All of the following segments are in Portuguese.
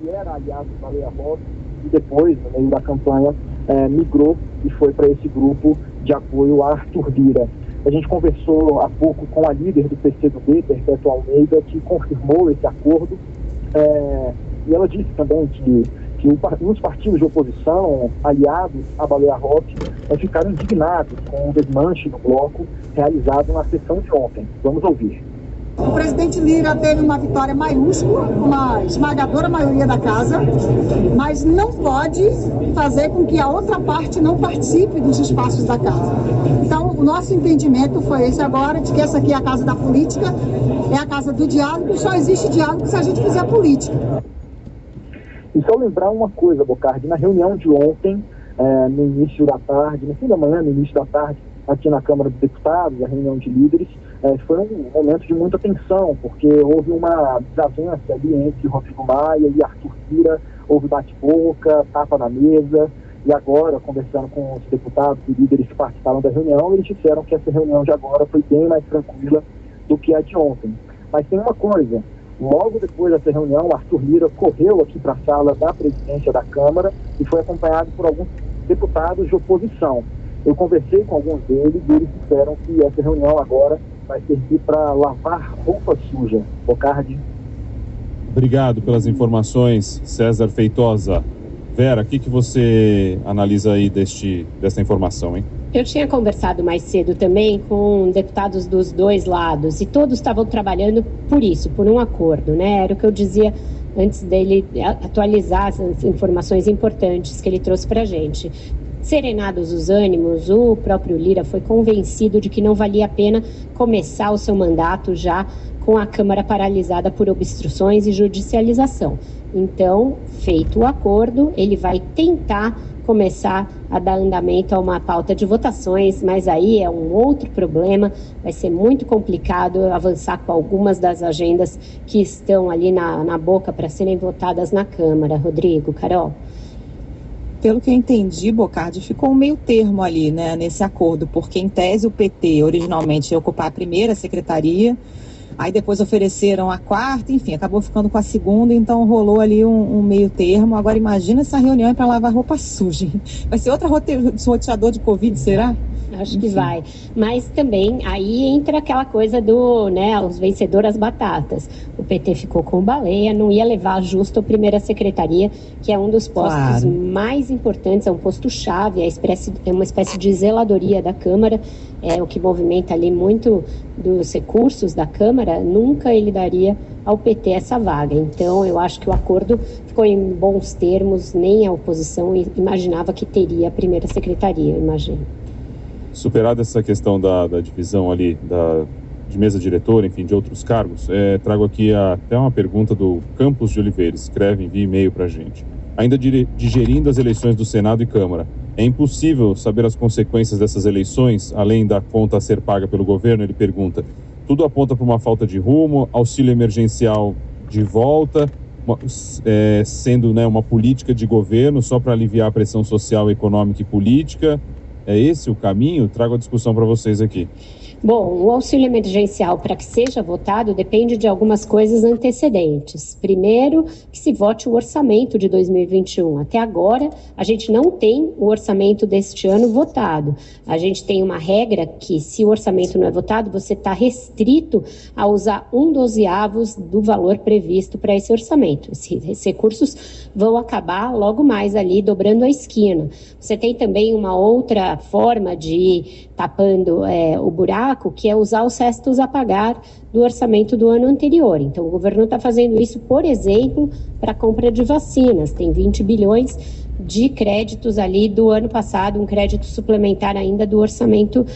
que era aliado do Baleia Rossi e depois, no meio da campanha, migrou e foi para esse grupo de apoio a Arthur Lira. A gente conversou há pouco com a líder do PCdoB, Perpétua Almeida, que confirmou esse acordo, e ela disse também que os partidos de oposição aliados à Baleia Rossi ficaram indignados com o desmanche do bloco realizado na sessão de ontem. Vamos ouvir. O presidente Lira teve uma vitória maiúscula, uma esmagadora maioria da casa, mas não pode fazer com que a outra parte não participe dos espaços da casa. Então, o nosso entendimento foi esse agora, de que essa aqui é a casa da política, é a casa do diálogo, só existe diálogo se a gente fizer política. E só lembrar uma coisa, Bocardi, na reunião de ontem, no início da tarde, no fim da manhã, no início da tarde, aqui na Câmara dos Deputados, a reunião de líderes, foi um momento de muita tensão, porque houve uma desavença ali entre Rodrigo Maia e Arthur Lira, houve bate-boca, tapa na mesa, e agora, conversando com os deputados e líderes que participaram da reunião, eles disseram que essa reunião de agora foi bem mais tranquila do que a de ontem. Mas tem uma coisa, logo depois dessa reunião, Arthur Lira correu aqui para a sala da presidência da Câmara e foi acompanhado por alguns deputados de oposição. Eu conversei com alguns deles e eles disseram que essa reunião agora vai servir para lavar roupa suja. Bocardi. Obrigado pelas informações, César Feitosa. Vera, o que você analisa aí desta informação, hein? Eu tinha conversado mais cedo também com deputados dos dois lados e todos estavam trabalhando por isso, por um acordo, né? Era o que eu dizia antes dele atualizar as informações importantes que ele trouxe para a gente. Serenados os ânimos, o próprio Lira foi convencido de que não valia a pena começar o seu mandato já com a Câmara paralisada por obstruções e judicialização. Então, feito o acordo, ele vai tentar começar a dar andamento a uma pauta de votações, mas aí é um outro problema, vai ser muito complicado avançar com algumas das agendas que estão ali na boca para serem votadas na Câmara. Rodrigo, Carol? Pelo que eu entendi, Bocardi, ficou um meio termo ali, né, nesse acordo, porque em tese o PT originalmente ia ocupar a primeira secretaria, aí depois ofereceram a quarta, enfim, acabou ficando com a segunda, então rolou ali um meio termo. Agora imagina essa reunião para lavar roupa suja. Vai ser outro roteador de Covid, será? Acho que vai, mas também aí entra aquela coisa do, né, os vencedores as batatas. O PT ficou com o Baleia, não ia levar justo a primeira secretaria, que é um dos postos mais importantes, é um posto-chave, é uma espécie de zeladoria da Câmara, é o que movimenta ali muito dos recursos da Câmara, nunca ele daria ao PT essa vaga. Então, eu acho que o acordo ficou em bons termos, nem a oposição imaginava que teria a primeira secretaria, eu imagino. Superada essa questão da divisão ali, de mesa diretora, enfim, de outros cargos, trago aqui até uma pergunta do Campos de Oliveira, envia e-mail para a gente. Ainda digerindo as eleições do Senado e Câmara, é impossível saber as consequências dessas eleições, além da conta a ser paga pelo governo? Ele pergunta. Tudo aponta para uma falta de rumo, auxílio emergencial de volta, sendo, né, uma política de governo só para aliviar a pressão social, econômica e política. É esse o caminho? Trago a discussão para vocês aqui. Bom, o auxílio emergencial, para que seja votado, depende de algumas coisas antecedentes. Primeiro, que se vote o orçamento de 2021. Até agora, a gente não tem o orçamento deste ano votado. A gente tem uma regra que, se o orçamento não é votado, você está restrito a usar 1/12 do valor previsto para esse orçamento. Esses recursos vão acabar logo mais ali, dobrando a esquina. Você tem também uma outra forma de ir tapando o buraco, que é usar os restos a pagar do orçamento do ano anterior. Então, o governo está fazendo isso, por exemplo, para a compra de vacinas. Tem 20 bilhões de créditos ali do ano passado, um crédito suplementar ainda do orçamento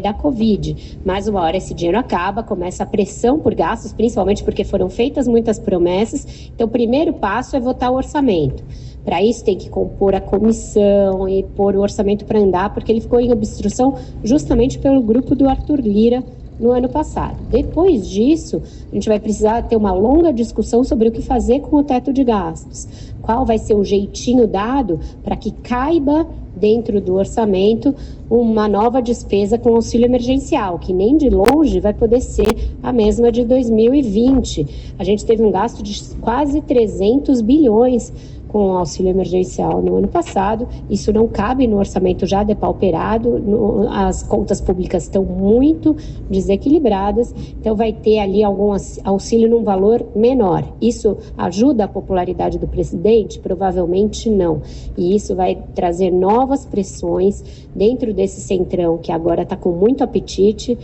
da Covid. Mas uma hora esse dinheiro acaba, começa a pressão por gastos, principalmente porque foram feitas muitas promessas. Então, o primeiro passo é votar o orçamento. Para isso tem que compor a comissão e pôr o orçamento para andar, porque ele ficou em obstrução justamente pelo grupo do Arthur Lira no ano passado. Depois disso, a gente vai precisar ter uma longa discussão sobre o que fazer com o teto de gastos. Qual vai ser o jeitinho dado para que caiba dentro do orçamento uma nova despesa com auxílio emergencial, que nem de longe vai poder ser a mesma de 2020. A gente teve um gasto de quase 300 bilhões com o auxílio emergencial no ano passado. Isso não cabe no orçamento já depauperado, as contas públicas estão muito desequilibradas, então vai ter ali algum auxílio num valor menor. Isso ajuda a popularidade do presidente? Provavelmente não. E isso vai trazer novas pressões dentro desse centrão que agora está com muito apetite,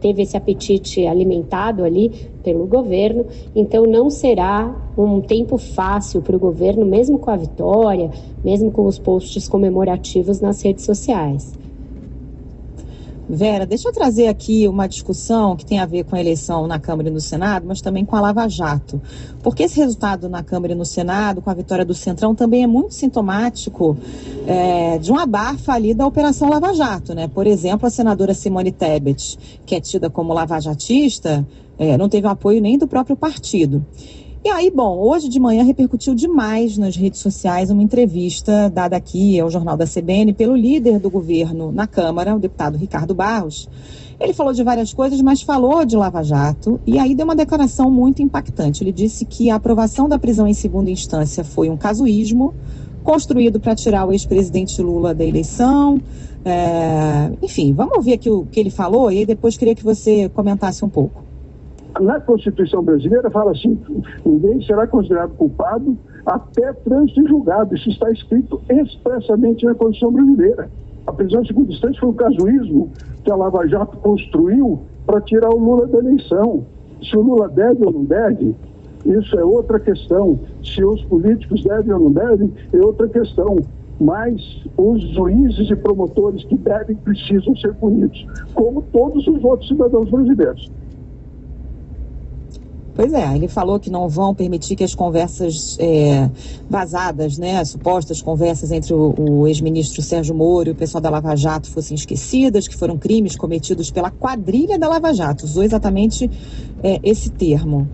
teve esse apetite alimentado ali pelo governo, então não será um tempo fácil para o governo, mesmo com a vitória, mesmo com os posts comemorativos nas redes sociais. Vera, deixa eu trazer aqui uma discussão que tem a ver com a eleição na Câmara e no Senado, mas também com a Lava Jato. Porque esse resultado na Câmara e no Senado, com a vitória do Centrão, também é muito sintomático de um abafa ali da Operação Lava Jato, né? Por exemplo, a senadora Simone Tebet, que é tida como lavajatista, não teve apoio nem do próprio partido. E aí, bom, hoje de manhã repercutiu demais nas redes sociais uma entrevista dada aqui ao Jornal da CBN pelo líder do governo na Câmara, o deputado Ricardo Barros. Ele falou de várias coisas, mas falou de Lava Jato e aí deu uma declaração muito impactante. Ele disse que a aprovação da prisão em segunda instância foi um casuísmo construído para tirar o ex-presidente Lula da eleição. Enfim, vamos ouvir aqui o que ele falou e aí depois queria que você comentasse um pouco. Na Constituição brasileira fala assim, ninguém será considerado culpado até trânsito em julgado. Isso está escrito expressamente na Constituição brasileira. A prisão em segunda instância foi um casuísmo que a Lava Jato construiu para tirar o Lula da eleição. Se o Lula deve ou não deve, isso é outra questão. Se os políticos devem ou não devem, é outra questão. Mas os juízes e promotores que devem precisam ser punidos, como todos os outros cidadãos brasileiros. Pois é, ele falou que não vão permitir que as conversas vazadas, né, as supostas conversas entre o ex-ministro Sérgio Moro e o pessoal da Lava Jato fossem esquecidas, que foram crimes cometidos pela quadrilha da Lava Jato. Usou exatamente esse termo.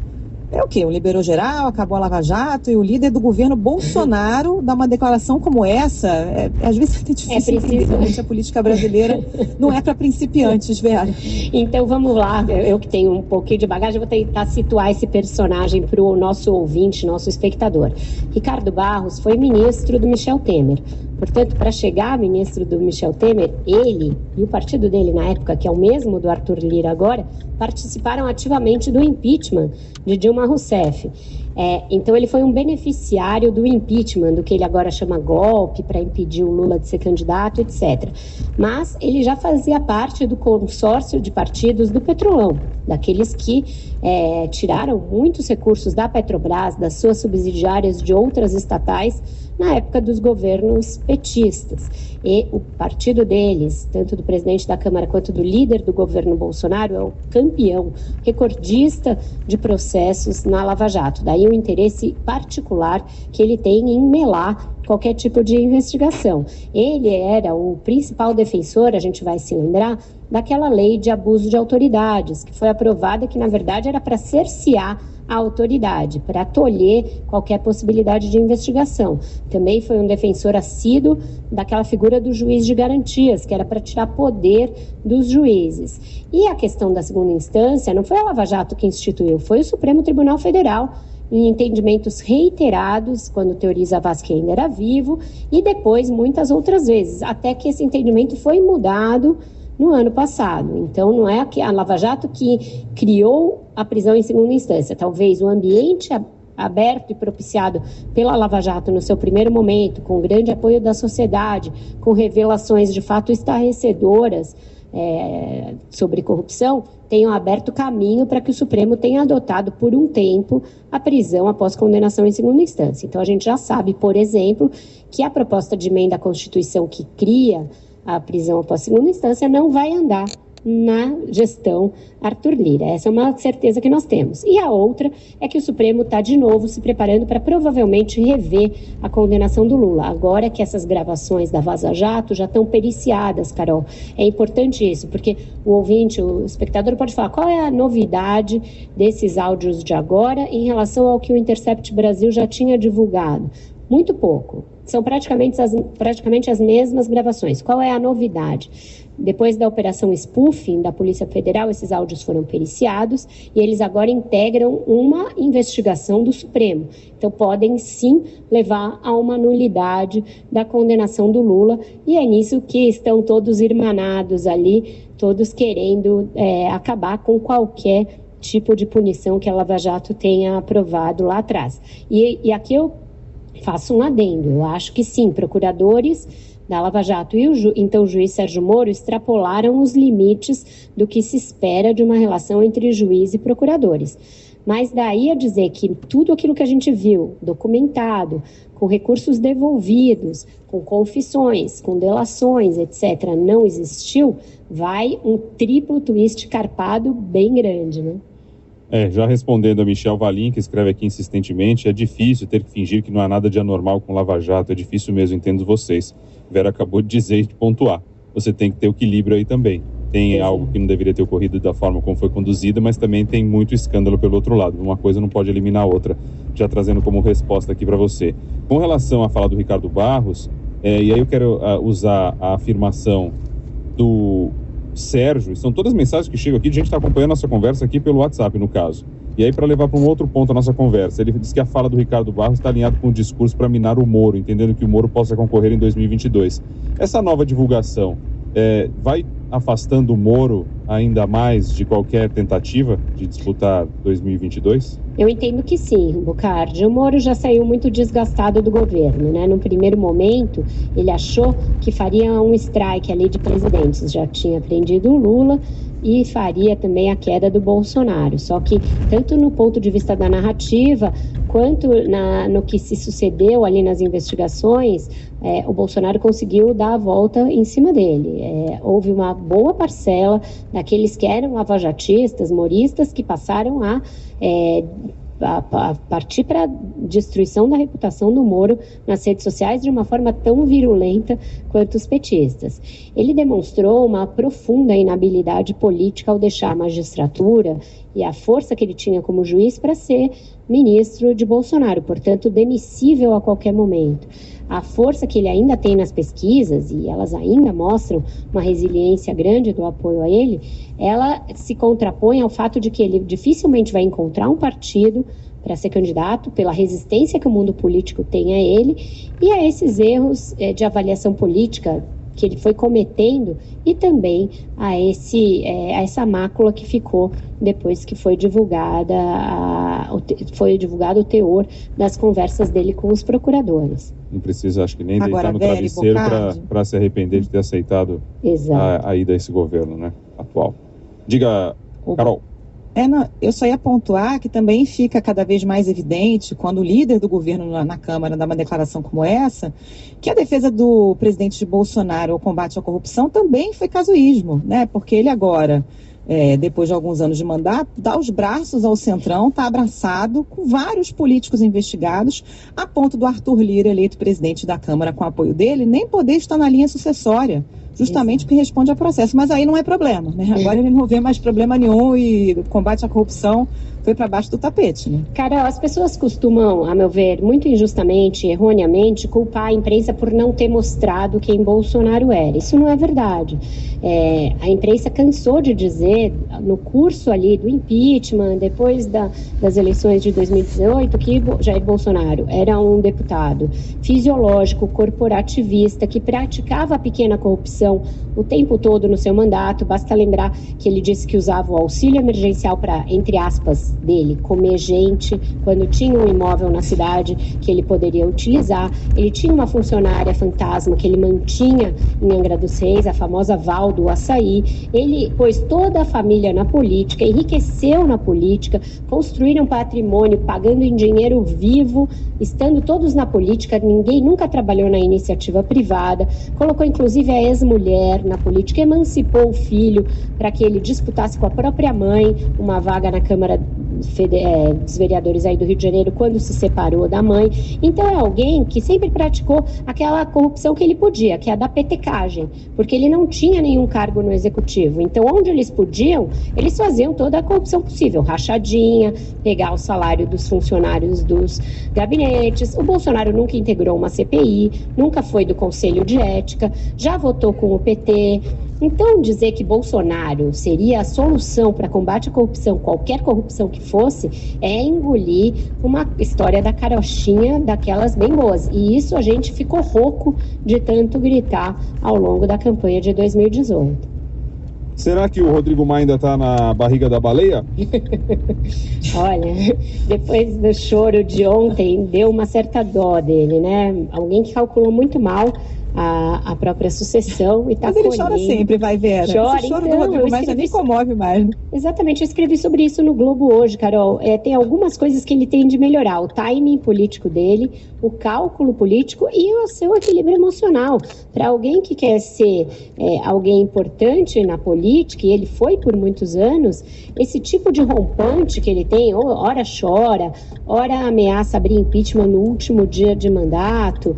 É o quê? O liberou geral, acabou a Lava Jato e o líder do governo Bolsonaro dá uma declaração como essa. Às vezes é difícil entender, a política brasileira não é para principiantes, Vera. Então vamos lá, eu que tenho um pouquinho de bagagem, vou tentar situar esse personagem para o nosso ouvinte, nosso espectador. Ricardo Barros foi ministro do Michel Temer. Portanto, para chegar ministro do Michel Temer, ele e o partido dele na época, que é o mesmo do Arthur Lira agora, participaram ativamente do impeachment de Dilma Rousseff. Então ele foi um beneficiário do impeachment, do que ele agora chama golpe, para impedir o Lula de ser candidato, etc. Mas ele já fazia parte do consórcio de partidos do Petrolão, daqueles que tiraram muitos recursos da Petrobras, das suas subsidiárias de outras estatais, na época dos governos petistas. E o partido deles, tanto do presidente da Câmara quanto do líder do governo Bolsonaro, é o campeão, recordista de processos na Lava Jato. Daí o interesse particular que ele tem em melar qualquer tipo de investigação. Ele era o principal defensor, a gente vai se lembrar, daquela lei de abuso de autoridades, que foi aprovada, que na verdade era para cercear a autoridade, para tolher qualquer possibilidade de investigação. Também foi um defensor assíduo daquela figura do juiz de garantias, que era para tirar poder dos juízes. E a questão da segunda instância não foi a Lava Jato que instituiu, foi o Supremo Tribunal Federal, em entendimentos reiterados, quando Teoriza Vaz que ainda era vivo, e depois muitas outras vezes, até que esse entendimento foi mudado no ano passado. Então, não é a Lava Jato que criou a prisão em segunda instância. Talvez o ambiente aberto e propiciado pela Lava Jato no seu primeiro momento, com grande apoio da sociedade, com revelações de fato estarrecedoras sobre corrupção, tenham aberto caminho para que o Supremo tenha adotado por um tempo a prisão após condenação em segunda instância. Então, a gente já sabe, por exemplo, que a proposta de emenda à Constituição que cria a prisão após segunda instância não vai andar na gestão Arthur Lira. Essa é uma certeza que nós temos. E a outra é que o Supremo está de novo se preparando para provavelmente rever a condenação do Lula. Agora que essas gravações da Vaza Jato já estão periciadas, Carol. É importante isso, porque o ouvinte, o espectador pode falar qual é a novidade desses áudios de agora em relação ao que o Intercept Brasil já tinha divulgado. Muito pouco. São praticamente as mesmas gravações. Qual é a novidade? Depois da operação spoofing da Polícia Federal, esses áudios foram periciados e eles agora integram uma investigação do Supremo. Então, podem sim levar a uma nulidade da condenação do Lula, e é nisso que estão todos irmanados ali, todos querendo acabar com qualquer tipo de punição que a Lava Jato tenha aprovado lá atrás. E aqui eu faço um adendo. Eu acho que sim, procuradores da Lava Jato e então o juiz Sérgio Moro extrapolaram os limites do que se espera de uma relação entre juiz e procuradores. Mas daí a dizer que tudo aquilo que a gente viu, documentado, com recursos devolvidos, com confissões, com delações, etc., não existiu, vai um triplo twist carpado bem grande, né? Já respondendo a Michel Valim, que escreve aqui insistentemente, é difícil ter que fingir que não há nada de anormal com Lava Jato, é difícil mesmo, entendo vocês. Vera acabou de dizer e de pontuar. Você tem que ter equilíbrio aí também. Tem algo que não deveria ter ocorrido da forma como foi conduzida, mas também tem muito escândalo pelo outro lado. Uma coisa não pode eliminar a outra, já trazendo como resposta aqui para você. Com relação à fala do Ricardo Barros, e aí eu quero usar a afirmação do Sérgio, são todas mensagens que chegam aqui, a gente está acompanhando nossa conversa aqui pelo WhatsApp, no caso. E aí, para levar para um outro ponto a nossa conversa, ele diz que a fala do Ricardo Barros está alinhado com o discurso para minar o Moro, entendendo que o Moro possa concorrer em 2022. Essa nova divulgação vai afastando o Moro ainda mais de qualquer tentativa de disputar 2022? Eu entendo que sim, Bocardi. O Moro já saiu muito desgastado do governo, né? No primeiro momento, ele achou que faria um strike ali de presidentes. Já tinha prendido o Lula e faria também a queda do Bolsonaro. Só que, tanto no ponto de vista da narrativa, quanto no que se sucedeu ali nas investigações, o Bolsonaro conseguiu dar a volta em cima dele. Houve uma boa parcela daqueles que eram lavajatistas, moristas, que passaram a partir para a destruição da reputação do Moro nas redes sociais de uma forma tão virulenta quanto os petistas. Ele demonstrou uma profunda inabilidade política ao deixar a magistratura e a força que ele tinha como juiz para ser ministro de Bolsonaro, portanto, demissível a qualquer momento. A força que ele ainda tem nas pesquisas, e elas ainda mostram uma resiliência grande do apoio a ele, ela se contrapõe ao fato de que ele dificilmente vai encontrar um partido para ser candidato, pela resistência que o mundo político tem a ele, e a esses erros de avaliação política que ele foi cometendo, e também a essa mácula que ficou depois que foi divulgado o teor das conversas dele com os procuradores. Não precisa, acho que nem deitar no travesseiro para se arrepender de ter aceitado a ida a esse governo, né, atual. Diga, Carol. Eu só ia pontuar que também fica cada vez mais evidente, quando o líder do governo na Câmara dá uma declaração como essa, que a defesa do presidente Bolsonaro ao combate à corrupção também foi casuísmo, né? Porque ele agora, depois de alguns anos de mandato, dá os braços ao Centrão, está abraçado com vários políticos investigados, a ponto do Arthur Lira, eleito presidente da Câmara com apoio dele, nem poder estar na linha sucessória, justamente porque responde a processo. Mas aí não é problema, né? Agora ele não vê mais problema nenhum e o combate à corrupção foi para baixo do tapete, né? Carol, as pessoas costumam, a meu ver, muito injustamente, erroneamente, culpar a imprensa por não ter mostrado quem Bolsonaro era. Isso não é verdade. A imprensa cansou de dizer, no curso ali do impeachment, depois das eleições de 2018, que Jair Bolsonaro era um deputado fisiológico, corporativista, que praticava a pequena corrupção o tempo todo no seu mandato. Basta lembrar que ele disse que usava o auxílio emergencial para, entre aspas, dele, comer gente, quando tinha um imóvel na cidade que ele poderia utilizar. Ele tinha uma funcionária fantasma que ele mantinha em Angra dos Reis, a famosa Val do Açaí. Ele pôs toda a família na política, enriqueceu na política, construíram patrimônio pagando em dinheiro vivo, estando todos na política. Ninguém nunca trabalhou na iniciativa privada, colocou inclusive a ex-mulher na política, emancipou o filho para que ele disputasse com a própria mãe uma vaga na Câmara dos vereadores aí do Rio de Janeiro quando se separou da mãe. Então é alguém que sempre praticou aquela corrupção que ele podia, que é a da petecagem, porque ele não tinha nenhum cargo no executivo. Então onde eles podiam, eles faziam toda a corrupção possível, rachadinha, pegar o salário dos funcionários dos gabinetes. O Bolsonaro nunca integrou uma CPI, nunca foi do Conselho de Ética, já votou com o PT. Então, dizer que Bolsonaro seria a solução para combate à corrupção, qualquer corrupção que fosse, é engolir uma história da carochinha daquelas bem boas. E isso a gente ficou rouco de tanto gritar ao longo da campanha de 2018. Será que o Rodrigo Maia ainda está na barriga da baleia? Olha, depois do choro de ontem, deu uma certa dó dele, né? Alguém que calculou muito mal a própria sucessão e está colhendo. Mas ele chora sempre, vai, Vera. Chora, esse choro do Rodrigo Maia já nem comove mais. Exatamente, eu escrevi sobre isso no Globo hoje, Carol. Tem algumas coisas que ele tem de melhorar. O timing político dele, o cálculo político e o seu equilíbrio emocional. Para alguém que quer ser alguém importante na política, e ele foi por muitos anos, esse tipo de rompante que ele tem, ora chora, ora ameaça abrir impeachment no último dia de mandato,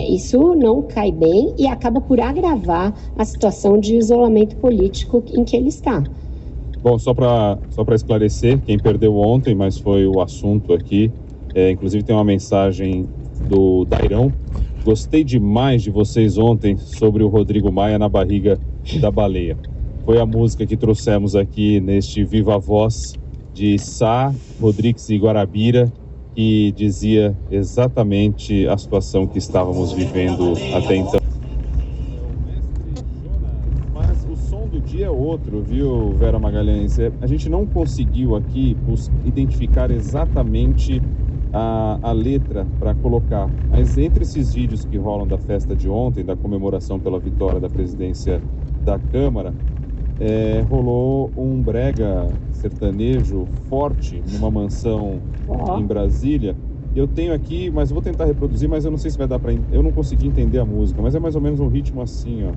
isso não cai bem e acaba por agravar a situação de isolamento político em que ele está. Bom, só para esclarecer, quem perdeu ontem, mas foi o assunto aqui, inclusive tem uma mensagem do Dairão. Gostei demais de vocês ontem sobre o Rodrigo Maia na barriga da baleia. Foi a música que trouxemos aqui neste Viva Voz de Sá, Rodrigues e Guarabira, que dizia exatamente a situação que estávamos vivendo até então. Mas o som do dia é outro, viu, Vera Magalhães? A gente não conseguiu aqui identificar exatamente a letra para colocar, mas entre esses vídeos que rolam da festa de ontem, da comemoração pela vitória da presidência da Câmara, rolou um brega sertanejo forte numa mansão em Brasília. Eu tenho aqui, mas vou tentar reproduzir, mas eu não sei se vai dar para... Eu não consegui entender a música, mas é mais ou menos um ritmo assim, ó.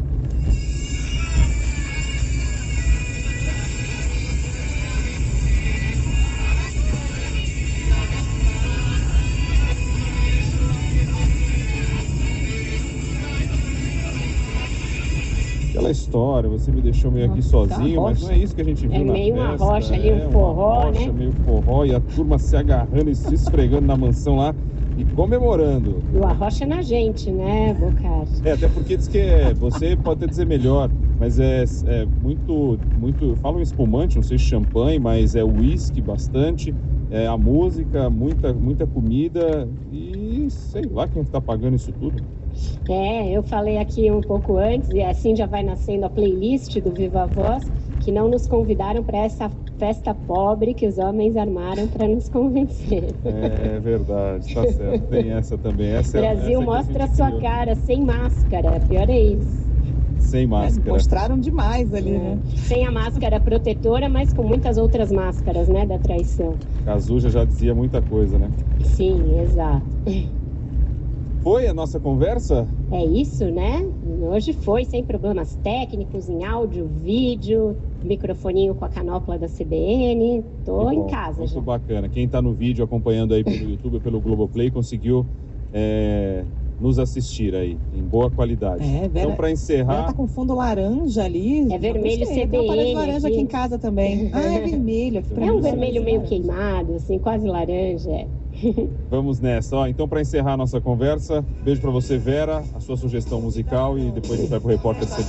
Aquela história, você me deixou meio aqui sozinho, mas não é isso que a gente viu na festa. É meio uma rocha ali, um forró, né? Meio forró, e a turma se agarrando e se esfregando na mansão lá e comemorando. E o arrocha na gente, né, Bocardi? Até porque diz que você pode até dizer melhor, mas é muito, falam espumante, não sei se champanhe, mas é uísque bastante, a música, muita comida e sei lá quem está pagando isso tudo. Eu falei aqui um pouco antes, e assim já vai nascendo a playlist do Viva Voz, que não nos convidaram para essa festa pobre que os homens armaram para nos convencer. É verdade, tá certo, tem essa também. Brasil mostra a sua cara, sem máscara, pior é isso. Sem máscara. Mostraram demais ali, né? Sem a máscara protetora, mas com muitas outras máscaras, né, da traição. Cazuza já dizia muita coisa, né? Sim, exato. Foi a nossa conversa? É isso, né? Hoje foi sem problemas técnicos, em áudio, vídeo, microfoninho com a canopla da CBN. Tô em casa já. Muito bacana. Quem tá no vídeo acompanhando aí pelo YouTube, pelo Globoplay, conseguiu nos assistir aí, em boa qualidade. Vera, então, para encerrar... Ela tá com fundo laranja ali. É vermelho CBN. Tem uma parede laranja aqui em casa também. É vermelho. Aqui um vermelho meio queimado, assim, quase laranja. Vamos nessa. Então, para encerrar a nossa conversa, beijo para você, Vera, a sua sugestão musical e depois a gente vai pro repórter CBN.